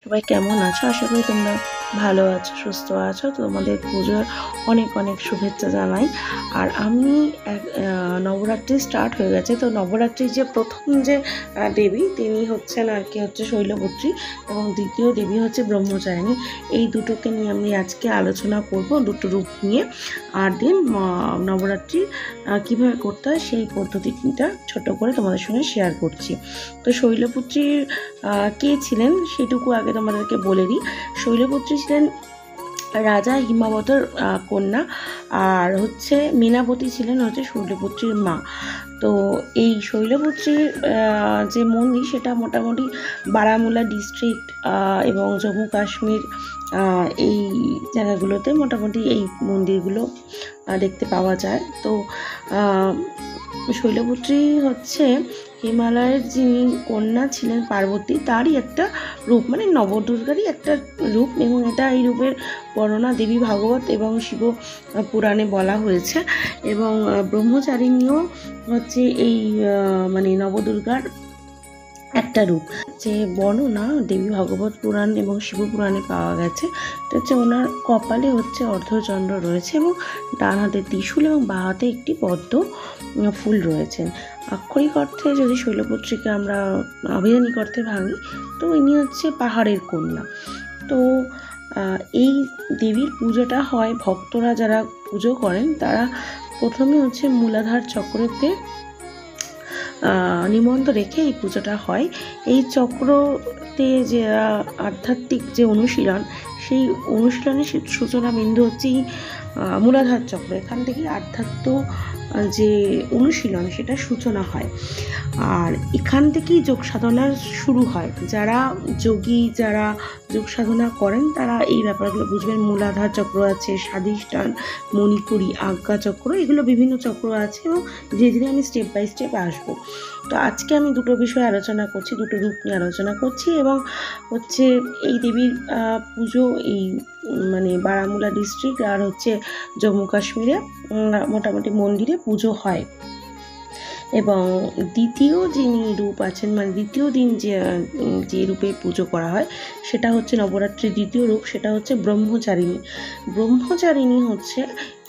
সবাই কেমন আছো? আশা করি তোমরা ভালো আছো, সুস্থ আছো। তোমাদের পুজোর অনেক অনেক শুভেচ্ছা জানাই। আর আমি নবরাত্রি স্টার্ট হয়ে গেছে, তো নবরাত্রির যে প্রথম যে দেবী তিনি হচ্ছেন হচ্ছে শৈলপুত্রী, এবং দ্বিতীয় দেবী হচ্ছে ব্রহ্মচারিণী। এই দুটোকে নিয়ে আমি আজকে আলোচনা করব, দুটো রূপ নিয়ে। আর দিন নবরাত্রি কীভাবে করতে হয় সেই পদ্ধতিটা ছোট করে তোমাদের সঙ্গে শেয়ার করছি। তো শৈলপুত্রীর কে ছিলেন সেটুকু আগে তোমাদেরকে বলে দিই। শৈলপুত্রী ছিলেন রাজা হিমাবতর কন্যা, আর হচ্ছে মীনাবতী ছিলেন হচ্ছে শৈলপুত্রীর মা। তো এই শৈলপুত্রীর যে মন্দির সেটা মোটামুটি বারামুলা ডিস্ট্রিক্ট এবং জম্মু কাশ্মীর এই জায়গাগুলোতে মোটামুটি এই মন্দিরগুলো দেখতে পাওয়া যায়। তো শৈলপুত্রী হচ্ছে হিমালয়ের যিনি কন্যা ছিলেন পার্বতী, তারই একটা রূপ, মানে নবদুর্গারই একটা রূপ, এবং এই রূপের বর্ণনা দেবী ভাগবত এবং শিব পুরাণে বলা হয়েছে। এবং ব্রহ্মচারিণীও হচ্ছে এই নবদুর্গার একটা রূপ। যে বর্ণনা দেবী ভাগবত পুরাণ এবং শিব পুরাণে পাওয়া গেছে, এটা হচ্ছে ওনার কপালে হচ্ছে অর্ধচন্দ্র রয়েছে, এবং ডান হাতে ত্রিশূল এবং বাঁ হাতে একটি পদ্ম ফুল রয়েছেন। আক্ষরিক অর্থে যদি শৈলপুত্রীকে আমরা আভিধানিক অর্থে ভাঙি, তো ইনি হচ্ছে পাহাড়ের কন্যা। তো এই দেবীর পুজোটা হয়, ভক্তরা যারা পুজো করেন তারা প্রথমে হচ্ছে মূলাধার চক্রতে নিমন্ত্রণ রেখে এই পুজোটা হয়। এই চক্রতে যে আধ্যাত্মিক যে অনুশীলন, সেই অনুশীলনের সূচনা বিন্দু হচ্ছে মূলাধার চক্র। এখান থেকেই আধ্যাত্ম যে অনুশীলন সেটা সূচনা হয়, আর এখান থেকেই যোগ সাধনা শুরু হয়। যারা যোগী, যারা যোগ সাধনা করেন তারা এই ব্যাপারগুলো বুঝবেন। মূলাধার চক্র আছে, স্বাধিষ্ঠান, মণিপুরী, আজ্ঞা চক্র, এগুলো বিভিন্ন চক্র আছে, এবং ধীরে ধীরে আমি স্টেপ বাই স্টেপ আসবো। তো আজকে আমি দুটো বিষয়ে আলোচনা করছি, দুটো রূপ নিয়ে আলোচনা করছি, এবং হচ্ছে এই দেবীর পুজো এই বারামুলা ডিস্ট্রিক্ট আর হচ্ছে জম্মু কাশ্মীরে মোটামুটি মন্দিরে পুজো হয়। এবং দ্বিতীয় যিনি রূপ আছেন, দ্বিতীয় দিন যে রূপে পুজো করা হয় সেটা হচ্ছে নবরাত্রির দ্বিতীয় রূপ, সেটা হচ্ছে ব্রহ্মচারিণী। ব্রহ্মচারিণী হচ্ছে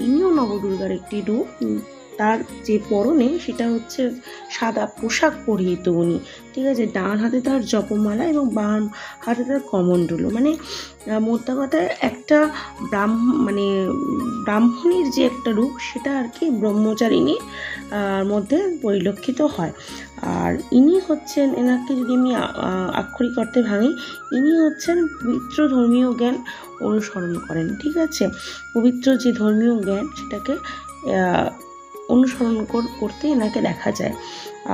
ইনিও নবদুর্গার একটি রূপ। তার যে পরনে সেটা হচ্ছে সাদা পোশাক পরিহিত উনি, ঠিক আছে। ডান হাতে তার জপমালা এবং বাম হাতে তার কমণ্ডলু, মোদ্দা কথায় একটা ব্রাহ্মণীর যে একটা রূপ সেটা আর কি ব্রহ্মচারিণীর মধ্যে পরিলক্ষিত হয়। আর ইনি হচ্ছেন, এনাকে যদি আমি আক্ষরিক অর্থে ভাঙি, ইনি হচ্ছেন পবিত্র ধর্মীয় জ্ঞান অনুসরণ করেন, ঠিক আছে। পবিত্র যে ধর্মীয় জ্ঞান সেটাকে অনুসরণ করতে এনাকে দেখা যায়।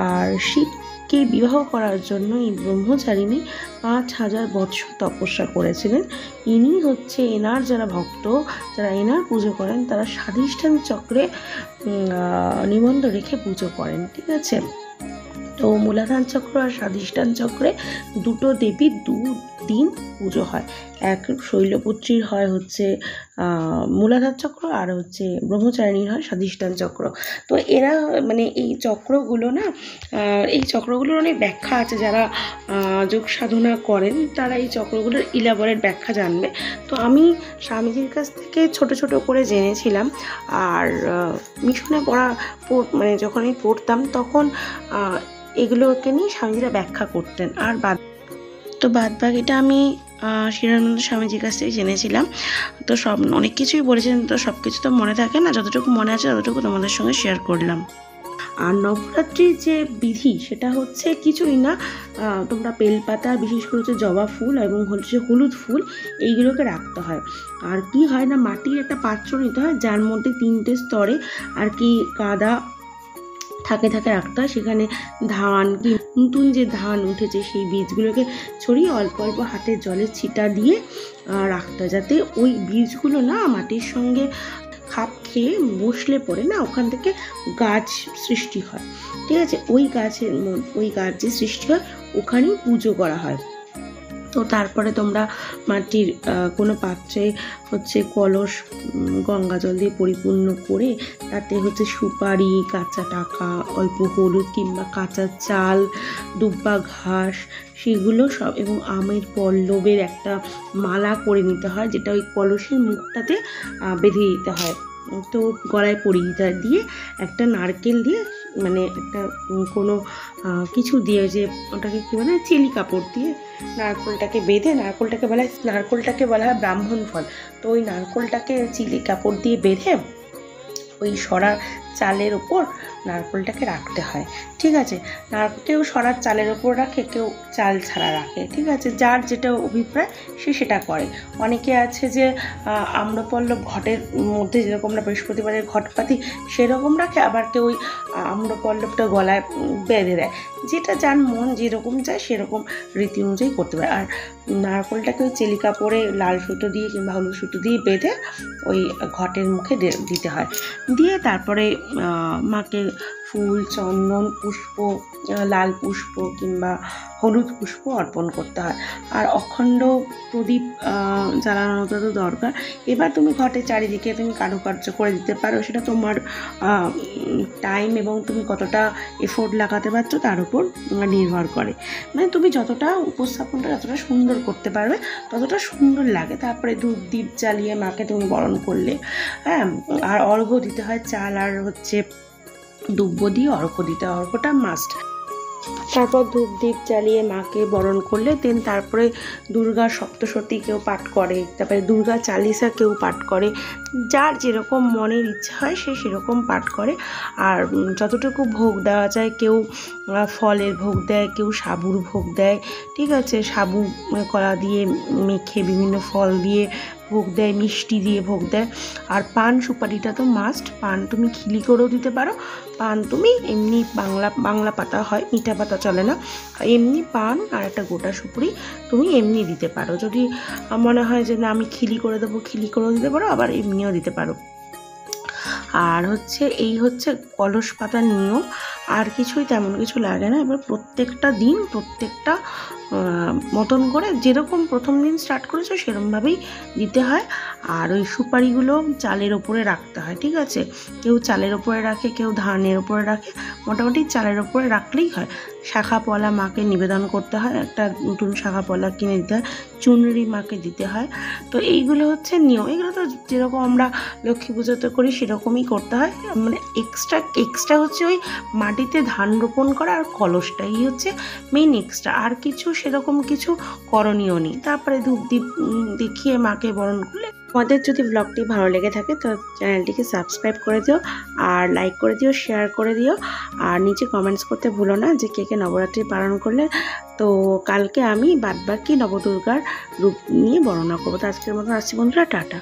আর শিবকে বিবাহ করার জন্য এই ব্রহ্মচারিণী 5000 বৎসর তপস্যা করেছিলেন। ইনি হচ্ছে এনার যারা ভক্ত, যারা এনার পুজো করেন, তারা স্বাধিষ্ঠান চক্রে নিবন্ধ রেখে পুজো করেন, ঠিক আছে। তো মূলাধার চক্র আর স্বাধিষ্ঠান চক্রে দুটো দেবীর দুদিন পুজো হয়। এক শৈলপুত্রীর হয় হচ্ছে মূলাধার চক্র, আর হচ্ছে ব্রহ্মচারিণীর হয় স্বাধিষ্ঠান চক্র। তো এরা এই চক্রগুলো এই চক্রগুলোর অনেক ব্যাখ্যা আছে। যারা যোগ সাধনা করেন তারা এই চক্রগুলোর ইলাবোরেট ব্যাখ্যা জানবে। তো আমি স্বামীজির কাছ থেকে ছোট ছোট করে জেনেছিলাম। আর মিশনে যখন আমি পড়তাম তখন এগুলোকে নিয়ে স্বামীজিরা ব্যাখ্যা করতেন। আর বাদ বাকিটা আমি শিরানন্দ স্বামীজির কাছ থেকে জেনেছিলাম। তো অনেক কিছুই বলেছেন, তো সব কিছু তো মনে থাকে না, যতটুকু মনে আছে ততটুকু তোমাদের সঙ্গে শেয়ার করলাম। আর নবরাত্রির যে বিধি সেটা হচ্ছে কিছুই না, তোমরা বেলপাতা, বিশেষ করে হচ্ছে জবা ফুল এবং হচ্ছে হলুদ ফুল, এইগুলোকে রাখতে হয়। আর কি হয় না, মাটির একটা পাত্র নিতে হয়, যার মধ্যে 3টে স্তরে আর কি কাদা থাকে রাখতে হয়। সেখানে ধান, কি নতুন যে ধান উঠেছে সেই বীজগুলোকে ছড়িয়ে অল্প অল্প হাতে জলের ছিটা দিয়ে রাখতে হয়, যাতে ওই বীজগুলো না মাটির সঙ্গে খাপ খেয়ে বসলে পরে না ওখান থেকে গাছ সৃষ্টি হয়, ঠিক আছে। ওই গাছ যে সৃষ্টি হয় ওখানেই পুজো করা হয়। তো তারপরে তোমরা মাটির কোনো পাত্রে হচ্ছে কলস গঙ্গা জল দিয়ে পরিপূর্ণ করে তাতে হচ্ছে সুপারি, কাঁচা টাকা, অল্প হলুদ কিংবা কাঁচা চাল, দুব্বা ঘাস সেগুলো সব এবং আমের পল্লবের একটা মালা করে নিতে হয়, যেটা ওই কলসের মুখটাতে বেঁধে দিতে হয়। তো গলায় পরিয়ে দিতে হয়, দিয়ে একটা নারকেল দিয়ে মানে একটা কোনো কিছু দিয়ে যে ওটাকে কী বলে চেলি কাপড় দিয়ে নারকেলটাকে বেঁধে, নারকেলটাকে বলা হয় ব্রাহ্মণ ফল। তো ওই নারকেলটাকে চিলি কাপড় দিয়ে বেঁধে ওই সরার চালের ওপর নারকেলটাকে রাখতে হয়, ঠিক আছে। কেউ সরার চালের ওপর রাখে, কেউ চাল ছাড়া রাখে, ঠিক আছে, যার যেটা অভিপ্রায় সে সেটা করে। অনেকে আছে যে আম্রপল্লব ঘটের মধ্যে যেরকম আমরা বৃহস্পতিবারের ঘট পাতি সেরকম রাখে, আবার কেউ ওই আম্রপল্লবটা গলায় বেঁধে দেয়, যেটা যার মন যেরকম চায় সেরকম রীতি অনুযায়ী করতে পারে। আর নারকেলটাকে ওই চেলি কাপড়ে লাল সুতো দিয়ে কিংবা হলুদ সুতো দিয়ে বেঁধে ওই ঘটের মুখে দিতে হয়, দিয়ে তারপরে মাকে ফুল, চন্দন, পুষ্প, লাল পুষ্প কিংবা হলুদ পুষ্প অর্পণ করতে হয়। আর অখণ্ড প্রদীপ জ্বালানোটা তো দরকার। এবার তুমি ঘটের চারিদিকে তুমি কারুকার্য করে দিতে পারো, সেটা তোমার টাইম এবং তুমি কতটা এফোর্ট লাগাতে পারছো তার উপর নির্ভর করে। মানে তুমি যতটা উপস্থাপনটা যতটা সুন্দর করতে পারবে ততটা সুন্দর লাগে। তারপরে ধূপ দ্বীপ জ্বালিয়ে মাকে তুমি বরণ করলে, হ্যাঁ। আর অর্ঘ্য দিতে হয়, চাল আর হচ্ছে দুব্য দিয়ে অর্ঘ্য দিতে হয়, অর্ঘ্যটা মাস্ট। তারপর ধূপ দ্বীপ জ্বালিয়ে মাকে বরণ করলে দেন তারপরে দুর্গা সপ্তশতী কেউ পাঠ করে, তারপরে দুর্গা চালিসা কেউ পাঠ করে, যার যেরকম মনের ইচ্ছা হয় সে সেরকম পাঠ করে। আর যতটুকু ভোগ দেওয়া যায়, কেউ ফলের ভোগ দেয়, কেউ সাবুর ভোগ দেয়, ঠিক আছে, সাবু কলা দিয়ে মেখে বিভিন্ন ফল দিয়ে ভোগ দেয়, মিষ্টি দিয়ে ভোগ দেয়। আর পান সুপারিটা তো মাস্ট। পান তুমি খিলি করেও দিতে পারো, পান তুমি এমনি বাংলা পাতা হয়, মিঠা পাতা চলে না, এমনি পান আর একটা গোটা সুপুরি তুমি এমনি দিতে পারো। যদি মনে হয় যে না আমি খিলি করে দেবো, খিলি করেও দিতে পারো, আবার এমনিও দিতে পারো। আর হচ্ছে এই হচ্ছে কলস পাতার নিয়ম, আর কিছুই তেমন কিছু লাগে না। এবার প্রত্যেকটা দিন প্রত্যেকটা মতন করে যেরকম প্রথম দিন স্টার্ট করেছো সেরকমভাবেই দিতে হয়। আর ওই সুপারিগুলো চালের ওপরে রাখতে হয়, ঠিক আছে, কেউ চালের ওপরে রাখে, কেউ ধানের ওপরে রাখে, মোটামুটি চালের ওপরে রাখলেই হয়। শাখা পলা মাকে নিবেদন করতে হয়, একটা নতুন শাখা পলা কিনে দিতে হয়, চুনরি মাকে দিতে হয়। তো এইগুলো হচ্ছে নিয়ম। এগুলো তো যেরকম আমরা লক্ষ্মী পুজোতে করি সেরকমই করতে হয়। মানে এক্সট্রা হচ্ছে ওই মাটিতে ধান রোপণ করা আর কলসটাই হচ্ছে মেইন এক্সট্রা, আর কিছু সেরকম কিছু করণীয় নেই। তারপরে ধূপ দ্বীপ দেখিয়ে মাকে বরণ করলে। তোমাদের যদি ব্লগটি ভালো লেগে থাকে তো চ্যানেলটিকে সাবস্ক্রাইব করে দিও, আর লাইক করে দিও, শেয়ার করে দিও, আর নিচে কমেন্টস করতে ভুলো না যে কে কে নবরাত্রি পালন করলে। তো কালকে আমি বাদবাকি নবদুর্গার রূপ নিয়ে বর্ণনা করবো। তো আজকের মতো আসছি বন্ধুরা, টাটা।